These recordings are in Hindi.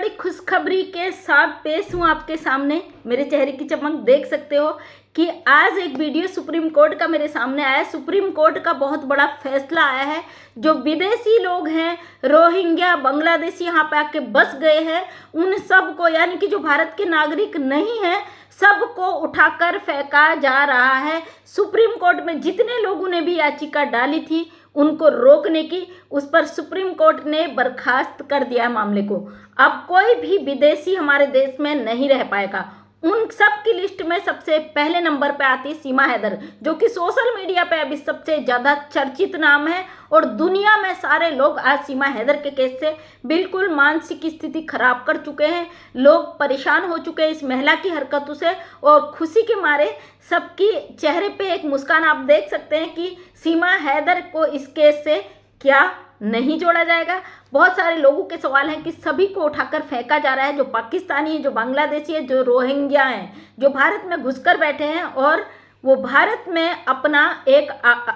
बड़ी खुशखबरी के साथ पेश हूँ आपके सामने। मेरे चेहरे की चमक देख सकते हो कि आज एक वीडियो सुप्रीम कोर्ट का मेरे सामने आया है। सुप्रीम कोर्ट का बहुत बड़ा फैसला आया है। जो विदेशी लोग हैं, रोहिंग्या, बांग्लादेशी यहाँ पे आके बस गए हैं, उन सब को, यानी कि जो भारत के नागरिक नहीं हैं, सबको उठाकर फेंका जा रहा है। सुप्रीम कोर्ट में जितने लोगों ने भी याचिका डाली थी उनको रोकने की, उस पर सुप्रीम कोर्ट ने बर्खास्त कर दिया है मामले को। अब कोई भी विदेशी हमारे देश में नहीं रह पाएगा। उन सब की लिस्ट में सबसे पहले नंबर पे आती है सीमा हैदर, जो कि सोशल मीडिया पे अभी सबसे ज़्यादा चर्चित नाम है। और दुनिया में सारे लोग आज सीमा हैदर के केस से बिल्कुल मानसिक स्थिति खराब कर चुके हैं। लोग परेशान हो चुके हैं इस महिला की हरकतों से, और खुशी के मारे सबकी चेहरे पे एक मुस्कान आप देख सकते हैं कि सीमा हैदर को इस केस से क्या नहीं जोड़ा जाएगा। बहुत सारे लोगों के सवाल हैं कि सभी को उठाकर फेंका जा रहा है, जो पाकिस्तानी है, जो बांग्लादेशी है, जो रोहिंग्या हैं, जो भारत में घुसकर बैठे हैं और वो भारत में अपना एक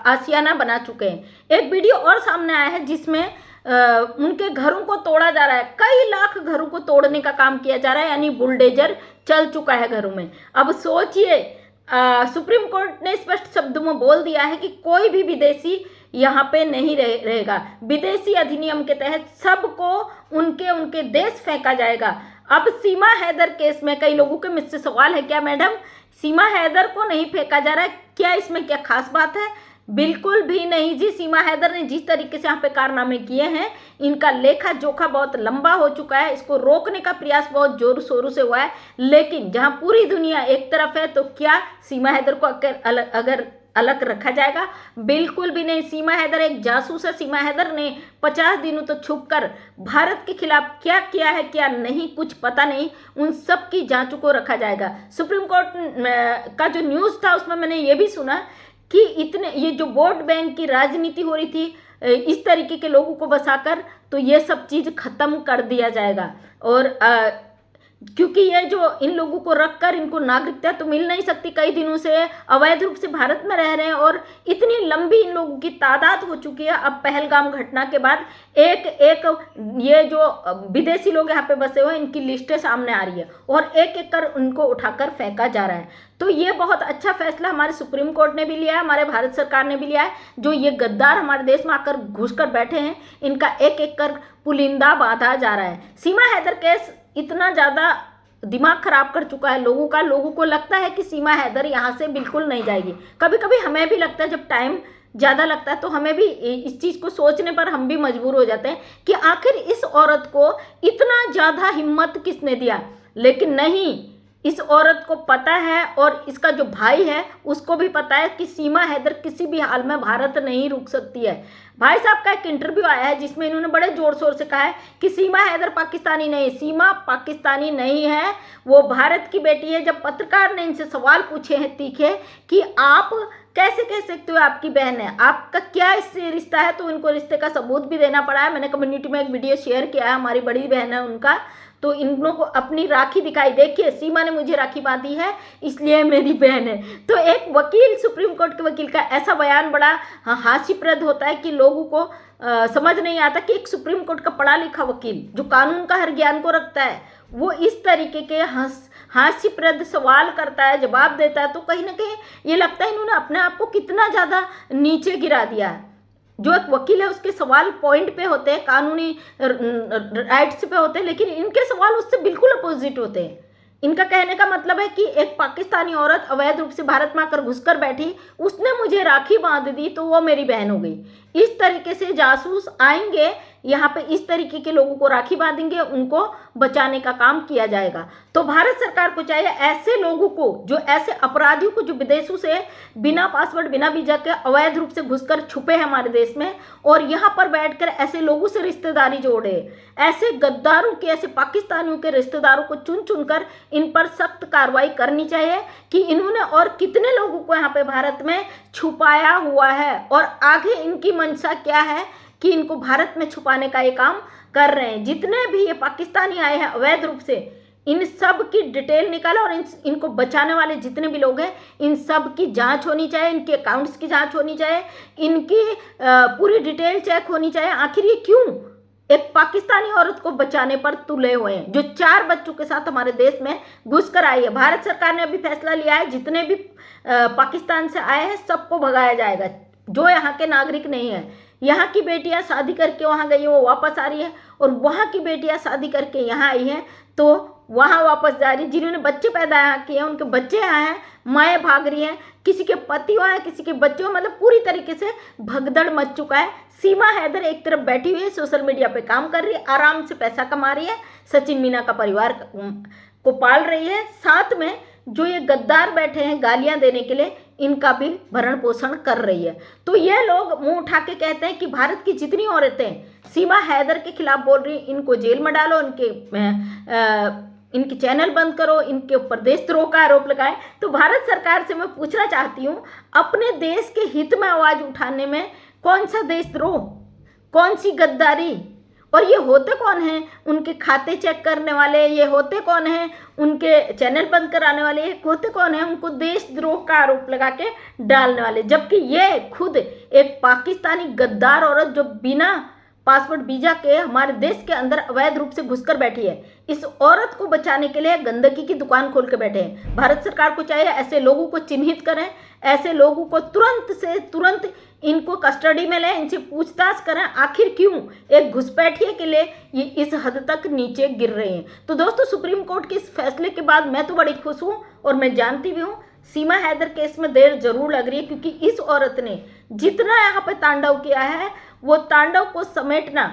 आशियाना बना चुके हैं। एक वीडियो और सामने आया है जिसमें उनके घरों को तोड़ा जा रहा है। कई लाख घरों को तोड़ने का काम किया जा रहा है, यानी बुलडोजर चल चुका है घरों में। अब सोचिए, सुप्रीम कोर्ट ने स्पष्ट शब्दों में बोल दिया है कि कोई भी विदेशी यहाँ पे नहीं रहेगा। विदेशी अधिनियम के तहत सबको उनके उनके देश फेंका जाएगा। अब सीमा हैदर केस में कई लोगों के मुझसे सवाल है, क्या मैडम सीमा हैदर को नहीं फेंका जा रहा है, क्या इसमें क्या खास बात है? बिल्कुल भी नहीं जी। सीमा हैदर ने जिस तरीके से यहाँ पे कारनामे किए हैं, इनका लेखा जोखा बहुत लंबा हो चुका है। इसको रोकने का प्रयास बहुत जोर शोरों से हुआ है, लेकिन जहाँ पूरी दुनिया एक तरफ है तो क्या सीमा हैदर को अगर अलग रखा जाएगा? बिल्कुल भी नहीं। सीमा हैदर एक जासूस है। सीमा हैदर ने 50 दिनों तो छुपकर भारत के खिलाफ क्या किया है, क्या नहीं, कुछ पता नहीं। उन सब की जांच को रखा जाएगा। सुप्रीम कोर्ट का जो न्यूज़ था उसमें मैंने ये भी सुना कि ये जो वोट बैंक की राजनीति हो रही थी, इस तरीके के लोगों को बसाकर, तो ये सब चीज़ खत्म कर दिया जाएगा। और क्योंकि ये जो इन लोगों को रखकर इनको नागरिकता तो मिल नहीं सकती, कई दिनों से अवैध रूप से भारत में रह रहे हैं और इतनी लंबी इन लोगों की तादाद हो चुकी है। अब पहलगाम घटना के बाद एक एक ये जो विदेशी लोग यहाँ पे बसे हुए हैं, इनकी लिस्टें सामने आ रही है और एक एक कर उनको उठाकर फेंका जा रहा है। तो ये बहुत अच्छा फैसला हमारे सुप्रीम कोर्ट ने भी लिया है, हमारे भारत सरकार ने भी लिया है। जो ये गद्दार हमारे देश में आकर घुसकर बैठे हैं, इनका एक एक कर पुलिंदा बांधा जा रहा है। सीमा हैदर केस इतना ज़्यादा दिमाग खराब कर चुका है लोगों का। लोगों को लगता है कि सीमा हैदर यहाँ से बिल्कुल नहीं जाएगी। कभी कभी हमें भी लगता है, जब टाइम ज़्यादा लगता है तो हमें भी इस चीज़ को सोचने पर हम भी मजबूर हो जाते हैं कि आखिर इस औरत को इतना ज़्यादा हिम्मत किसने दिया। लेकिन नहीं, इस औरत को पता है और इसका जो भाई है उसको भी पता है कि सीमा हैदर किसी भी हाल में भारत नहीं रुक सकती है। भाई साहब का एक इंटरव्यू आया है जिसमें इन्होंने बड़े जोर शोर से कहा है कि सीमा हैदर पाकिस्तानी नहीं, सीमा पाकिस्तानी नहीं है, वो भारत की बेटी है। जब पत्रकार ने इनसे सवाल पूछे हैं तीखे कि आप कैसे कह सकते हो आपकी बहन है, आपका क्या इससे रिश्ता है, तो इनको रिश्ते का सबूत भी देना पड़ा है। मैंने कम्युनिटी में एक वीडियो शेयर किया है, हमारी बड़ी बहन है उनका, तो इन लोगों को अपनी राखी दिखाई, देखिए सीमा ने मुझे राखी बांधी है इसलिए मेरी बहन है। तो एक वकील, सुप्रीम कोर्ट के वकील का ऐसा बयान बड़ा हास्यप्रद होता है कि लोगों को समझ नहीं आता कि एक सुप्रीम कोर्ट का पढ़ा लिखा वकील जो कानून का हर ज्ञान को रखता है, वो इस तरीके के हास्यप्रद सवाल करता है, जवाब देता है। तो कहीं ना कहीं ये लगता है इन्होंने अपने आप को कितना ज़्यादा नीचे गिरा दिया है। जो एक वकील है उसके सवाल पॉइंट पे होते हैं, कानूनी राइट्स पे होते हैं, लेकिन इनके सवाल उससे बिल्कुल अपोजिट होते हैं। इनका कहने का मतलब है कि एक पाकिस्तानी औरत अवैध रूप से भारत में आकर घुसकर बैठी, उसने मुझे राखी बांध दी तो वो मेरी बहन हो गई। इस तरीके से जासूस आएंगे यहाँ पे, इस तरीके के लोगों को राखी बांधेंगे, उनको बचाने का काम किया जाएगा। तो भारत सरकार को चाहिए ऐसे लोगों को, जो ऐसे अपराधियों को, जो विदेशों से बिना पासपोर्ट, बिना वीजा के अवैध रूप से घुसकर छुपे हैं हमारे देश में और यहाँ पर बैठकर ऐसे लोगों से रिश्तेदारी जोड़े, ऐसे गद्दारों के, ऐसे पाकिस्तानियों के रिश्तेदारों को चुन चुनकर इन पर सख्त कार्रवाई करनी चाहिए कि इन्होंने और कितने लोगों को यहाँ पे भारत में छुपाया हुआ है और आगे इनकी मंशा क्या है कि इनको भारत में छुपाने का ये काम कर रहे हैं। जितने भी ये पाकिस्तानी आए हैं अवैध रूप से, इन सब की डिटेल निकालो और इनको बचाने वाले जितने भी लोग हैं, इन सब की जांच होनी चाहिए, इनके अकाउंट्स की जांच होनी चाहिए, इनकी पूरी डिटेल चेक होनी चाहिए। आखिर ये क्यों एक पाकिस्तानी औरत को बचाने पर तुले हुए हैं, जो 4 बच्चों के साथ हमारे देश में घुस कर आई है। भारत सरकार ने अभी फैसला लिया है, जितने भी पाकिस्तान से आए हैं सबको भगाया जाएगा, जो यहाँ के नागरिक नहीं है। यहाँ की बेटियां शादी करके वहाँ गई, वो वापस आ रही है, और वहाँ की बेटियां शादी करके यहाँ आई हैं तो वहाँ वापस जा रही। जिन्होंने बच्चे पैदा यहाँ किए हैं उनके बच्चे यहाँ हैं, माएँ भाग रही हैं, किसी के पति वहाँ हैं, किसी के बच्चे, मतलब पूरी तरीके से भगदड़ मच चुका है। सीमा हैदर एक तरफ बैठी हुई है, सोशल मीडिया पे काम कर रही है, आराम से पैसा कमा रही है, सचिन मीना का परिवार को पाल रही है, साथ में जो ये गद्दार बैठे हैं गालियां देने के लिए, इनका भी भरण पोषण कर रही है। तो ये लोग मुंह उठा के कहते हैं कि भारत की जितनी औरतें सीमा हैदर के खिलाफ बोल रही, इनको जेल में डालो, इनके चैनल बंद करो, इनके ऊपर देशद्रोह का आरोप लगाए। तो भारत सरकार से मैं पूछना चाहती हूँ, अपने देश के हित में आवाज उठाने में कौन सा देशद्रोह, कौन सी गद्दारी, और ये होते कौन हैं? उनके खाते चेक करने वाले, ये होते कौन हैं? उनके चैनल बंद कराने वाले, ये होते कौन हैं? उनको देशद्रोह का आरोप लगा के डालने वाले। जबकि ये खुद एक पाकिस्तानी गद्दार औरत जो बिना पासपोर्ट वीजा के हमारे देश के अंदर अवैध रूप से घुसकर बैठी है, इस औरत को बचाने के लिए गंदगी की दुकान खोल के बैठे हैं। भारत सरकार को चाहिए ऐसे लोगों को चिन्हित करें, ऐसे लोगों को तुरंत से तुरंत इनको कस्टडी में लें, इनसे पूछताछ करें, आखिर क्यों एक घुसपैठिए के लिए ये इस हद तक नीचे गिर रहे हैं। तो दोस्तों, सुप्रीम कोर्ट के इस फैसले के बाद मैं तो बड़ी खुश हूँ, और मैं जानती भी हूँ सीमा हैदर केस में देर जरूर लग रही है, क्योंकि इस औरत ने जितना यहाँ पे तांडव किया है, वो तांडव को समेटना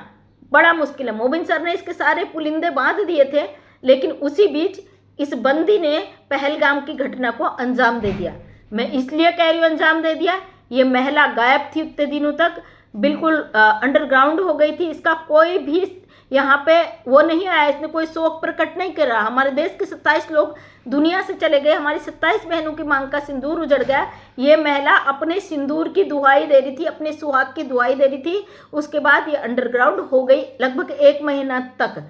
बड़ा मुश्किल है। मोबिन सर ने इसके सारे पुलिंदे बांध दिए थे, लेकिन उसी बीच इस बंदी ने पहलगाम की घटना को अंजाम दे दिया। मैं इसलिए कह रही हूँ अंजाम दे दिया, ये महिला गायब थी उतने दिनों तक, बिल्कुल अंडरग्राउंड हो गई थी, इसका कोई भी यहाँ पे वो नहीं आया, इसने कोई शोक प्रकट नहीं करा। हमारे देश के 27 लोग दुनिया से चले गए, हमारी 27 बहनों की मांग का सिंदूर उजड़ गया। ये महिला अपने सिंदूर की दुहाई दे रही थी, अपने सुहाग की दुहाई दे रही थी, उसके बाद ये अंडरग्राउंड हो गई लगभग 1 महीना तक,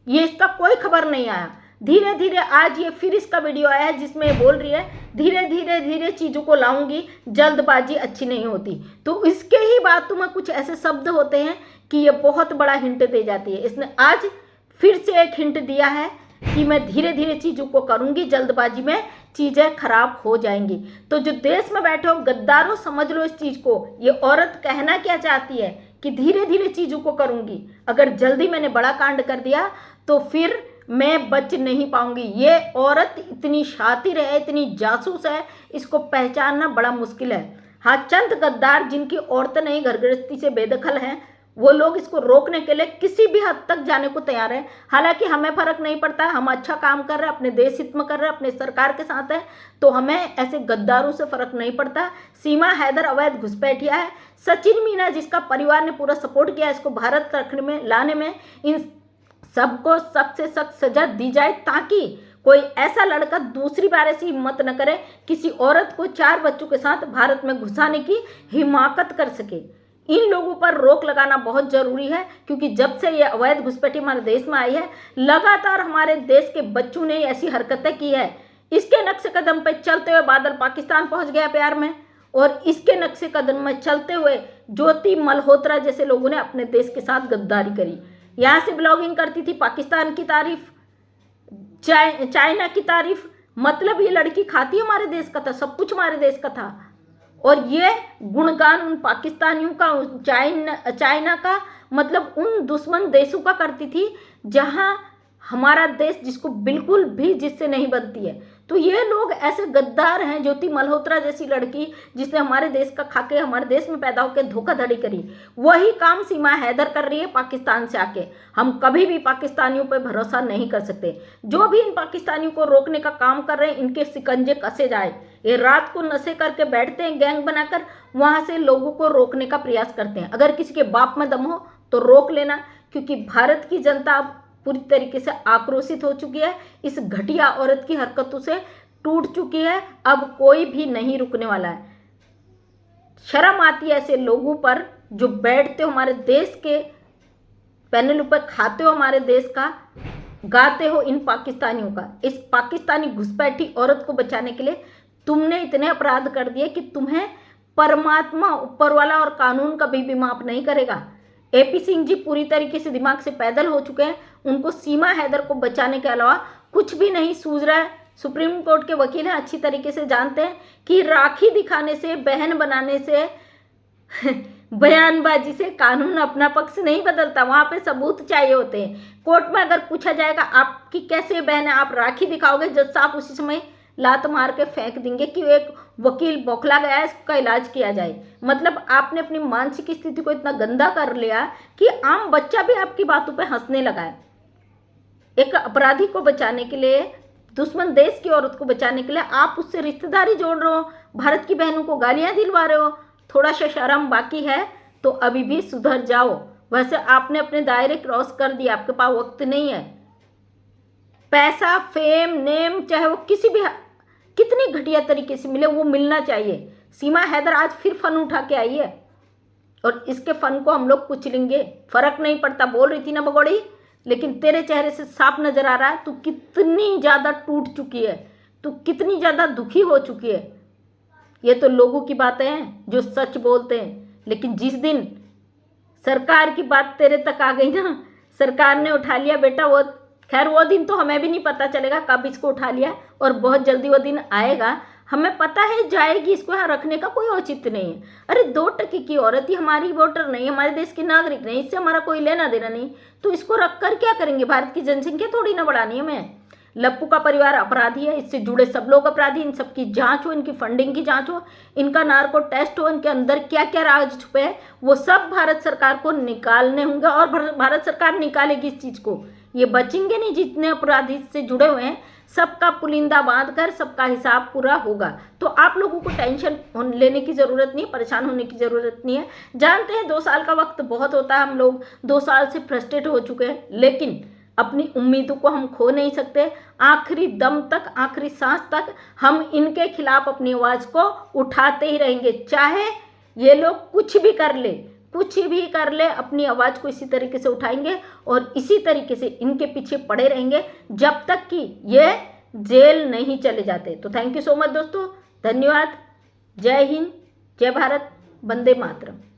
ये इसका कोई खबर नहीं आया। धीरे धीरे आज ये फिर इसका वीडियो आया है जिसमें ये बोल रही है धीरे धीरे चीज़ों को लाऊंगी, जल्दबाजी अच्छी नहीं होती। तो इसके ही बातों में कुछ ऐसे शब्द होते हैं कि ये बहुत बड़ा हिंट दे जाती है। इसने आज फिर से एक हिंट दिया है कि मैं धीरे धीरे चीज़ों को करूंगी, जल्दबाजी में चीज़ें खराब हो जाएंगी। तो जो देश में बैठे हो गद्दारों, समझ लो इस चीज़ को, ये औरत कहना क्या चाहती है कि धीरे धीरे चीज़ों को करूंगी, अगर जल्दी मैंने बड़ा कांड कर दिया तो फिर मैं बच नहीं पाऊंगी। ये औरत इतनी शातिर है, इतनी जासूस है, इसको पहचानना बड़ा मुश्किल है। हाँ, चंद गद्दार जिनकी औरतें नहीं घर गृहस्थी से बेदखल हैं, वो लोग इसको रोकने के लिए किसी भी हद तक जाने को तैयार है। हालांकि हमें फर्क नहीं पड़ता, हम अच्छा काम कर रहे हैं, अपने देश हित में कर रहे हैं, अपने सरकार के साथ है, तो हमें ऐसे गद्दारों से फर्क नहीं पड़ता। सीमा हैदर अवैध घुसपैठिया है, सचिन मीना जिसका परिवार ने पूरा सपोर्ट किया इसको भारत रखने में, लाने में, इन सबको सख्त से सख्त सजा दी जाए, ताकि कोई ऐसा लड़का दूसरी बार ऐसी हिम्मत न करे किसी औरत को 4 बच्चों के साथ भारत में घुसाने की हिमाकत कर सके। इन लोगों पर रोक लगाना बहुत ज़रूरी है, क्योंकि जब से ये अवैध घुसपैठी हमारे देश में आई है, लगातार हमारे देश के बच्चों ने ऐसी हरकतें की है। इसके नक्शे कदम पर चलते हुए बादल पाकिस्तान पहुंच गया प्यार में, और इसके नक्शे कदम में चलते हुए ज्योति मल्होत्रा जैसे लोगों ने अपने देश के साथ गद्दारी करी। यहाँ से ब्लॉगिंग करती थी, पाकिस्तान की तारीफ, चाइना की तारीफ, मतलब ये लड़की खाती हमारे देश का था, सब कुछ हमारे देश का था। और ये गुणगान उन पाकिस्तानियों का, चाइना का, मतलब उन दुश्मन देशों का करती थी जहाँ हमारा देश जिसको बिल्कुल भी जिससे नहीं बनती है। तो ये लोग ऐसे गद्दार हैं, ज्योति मल्होत्रा जैसी लड़की जिसने हमारे देश का खाके हमारे देश में पैदा होकर धोखाधड़ी करी, वही काम सीमा हैदर कर रही है पाकिस्तान से आके। हम कभी भी पाकिस्तानियों पर भरोसा नहीं कर सकते। जो भी इन पाकिस्तानियों को रोकने का काम कर रहे हैं, इनके शिकंजे कसे जाए। ये रात को नशे करके बैठते हैं गैंग बनाकर, वहाँ से लोगों को रोकने का प्रयास करते हैं। अगर किसी के बाप में दम हो तो रोक लेना, क्योंकि भारत की जनता अब पूरी तरीके से आक्रोशित हो चुकी है, इस घटिया औरत की हरकतों से टूट चुकी है। अब कोई भी नहीं रुकने वाला है। शर्म आती है ऐसे लोगों पर जो बैठते हो हमारे देश के पैनल पर, खाते हो हमारे देश का, गाते हो इन पाकिस्तानियों का। इस पाकिस्तानी घुसपैठी औरत को बचाने के लिए तुमने इतने अपराध कर दिए कि तुम्हें परमात्मा, ऊपर वाला और कानून कभी भी माफ नहीं करेगा। एपी सिंह जी पूरी तरीके से दिमाग से पैदल हो चुके हैं। उनको सीमा हैदर को बचाने के अलावा कुछ भी नहीं सूझ रहा है। सुप्रीम कोर्ट के वकील हैं, अच्छी तरीके से जानते हैं कि राखी दिखाने से, बहन बनाने से बयानबाजी से कानून अपना पक्ष नहीं बदलता। वहां पे सबूत चाहिए होते हैं। कोर्ट में अगर पूछा जाएगा आपकी कैसे बहन है, आप राखी दिखाओगे, जज साहब उसी समय लात मार के फेंक देंगे कि एक वकील बौखला गया है, इसका इलाज किया जाए। मतलब आपने अपनी मानसिक स्थिति को इतना गंदा कर लिया कि आम बच्चा भी आपकी बातों पे हंसने लगा है। एक अपराधी को बचाने के लिए, दुश्मन देश की औरत को बचाने के लिए आप उससे रिश्तेदारी जोड़ रहे हो, भारत की बहनों को गालियां दिलवा रहे हो। थोड़ा सा शर्म बाकी है तो अभी भी सुधर जाओ। वैसे आपने अपने दायरे क्रॉस कर दिया, आपके पास वक्त नहीं है। पैसा, फेम, नेम, चाहे वो किसी भी कितनी घटिया तरीके से मिले, वो मिलना चाहिए। सीमा हैदर आज फिर फन उठा के आई है और इसके फन को हम लोग कुचलेंगे। फर्क नहीं पड़ता, बोल रही थी ना भगोड़ी, लेकिन तेरे चेहरे से साफ नजर आ रहा है तू कितनी ज़्यादा टूट चुकी है, तू कितनी ज़्यादा दुखी हो चुकी है। ये तो लोगों की बातें हैं जो सच बोलते हैं, लेकिन जिस दिन सरकार की बात तेरे तक आ गई ना, सरकार ने उठा लिया बेटा, वो खैर वो दिन तो हमें भी नहीं पता चलेगा कब इसको उठा लिया, और बहुत जल्दी वो दिन आएगा। हमें पता है जाएगी, इसको यहाँ रखने का कोई औचित्य नहीं है। अरे 2 टके की औरत ही हमारी वोटर नहीं, हमारे देश की नागरिक नहीं, इससे हमारा कोई लेना देना नहीं, तो इसको रख कर क्या करेंगे? भारत की जनसंख्या थोड़ी ना बढ़ानी है हमें। लप्पू का परिवार अपराधी है, इससे जुड़े सब लोग अपराधी। इन सबकी जांच हो, इनकी फंडिंग की जांच हो, इनका नार्को टेस्ट हो, इनके अंदर क्या क्या राज छुपे हैं वो सब भारत सरकार को निकालने होंगे, और भारत सरकार निकालेगी इस चीज़ को। ये बचेंगे नहीं, जितने अपराधी से जुड़े हुए हैं सबका पुलिंदा बांध कर सबका हिसाब पूरा होगा। तो आप लोगों को टेंशन लेने की ज़रूरत नहीं है, परेशान होने की ज़रूरत नहीं है। जानते हैं 2 साल का वक्त बहुत होता है, हम लोग 2 साल से फ्रस्ट्रेट हो चुके हैं, लेकिन अपनी उम्मीदों को हम खो नहीं सकते। आखिरी दम तक, आखिरी सांस तक हम इनके खिलाफ अपनी आवाज़ को उठाते ही रहेंगे, चाहे ये लोग कुछ भी कर ले, कुछ भी कर ले, अपनी आवाज़ को इसी तरीके से उठाएंगे और इसी तरीके से इनके पीछे पड़े रहेंगे जब तक कि ये जेल नहीं चले जाते। तो थैंक यू सो मच दोस्तों, धन्यवाद। जय हिंद, जय भारत, वंदे मातरम।